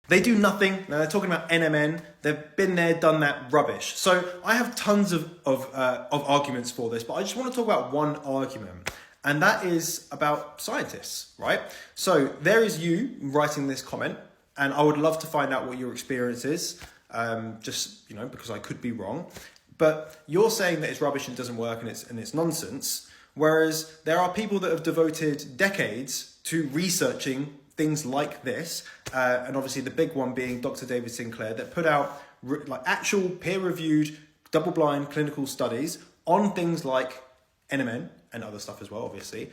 They do nothing. Now they're talking about NMN. They've been there, done that rubbish. So I have tons of arguments for this, but I just want to talk about one argument. And that is about scientists, right? So there is you writing this comment, and I would love to find out what your experience is, just, because I could be wrong. But you're saying that it's rubbish and it doesn't work and it's nonsense, whereas there are people that have devoted decades to researching things like this, and obviously the big one being Dr. David Sinclair, that put out actual peer-reviewed, double-blind clinical studies on things like NMN and other stuff as well, obviously.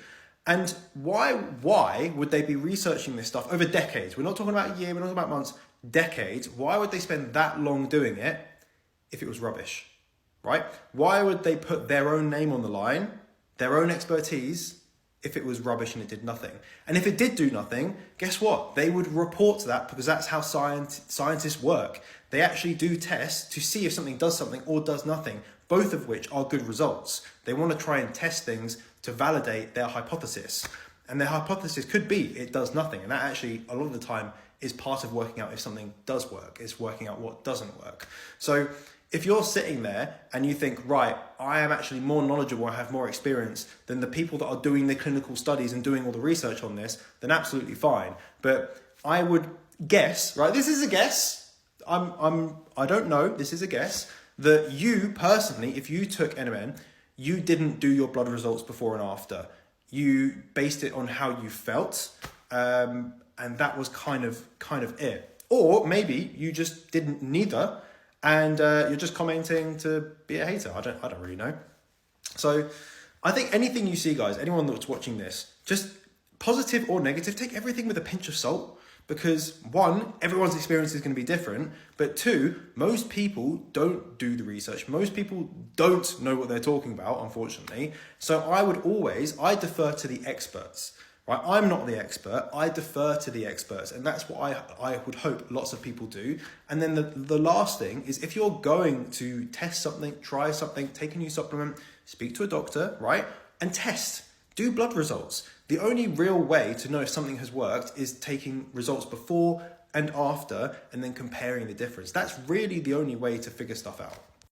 And why would they be researching this stuff over decades? We're not talking about a year, we're not talking about months, decades. Why would they spend that long doing it if it was rubbish, right? Why would they put their own name on the line, their own expertise, if it was rubbish and it did nothing? And if it did do nothing, guess what? They would report that, because that's how scientists work. They actually do tests to see if something does something or does nothing, both of which are good results. They want to try and test things to validate their hypothesis. And their hypothesis could be it does nothing. And that actually, a lot of the time, is part of working out if something does work. It's working out what doesn't work. So if you're sitting there and you think, right, I am actually more knowledgeable, I have more experience than the people that are doing the clinical studies and doing all the research on this, then absolutely fine. But I would guess, right, this is a guess, I don't know, this is a guess, that you personally, if you took NMN, you didn't do your blood results before and after. You based it on how you felt, and that was kind of it. Or maybe you just didn't neither, and you're just commenting to be a hater. I don't really know. So I think anything you see, guys, anyone that's watching this, just positive or negative, take everything with a pinch of salt. Because one, everyone's experience is going to be different. But two, most people don't do the research. Most people don't know what they're talking about, unfortunately. So I defer to the experts. Right? I'm not the expert. I defer to the experts. And that's what I would hope lots of people do. And then the last thing is, if you're going to test something, try something, take a new supplement, speak to a doctor, right? And test. Do blood results. The only real way to know if something has worked is taking results before and after and then comparing the difference. That's really the only way to figure stuff out.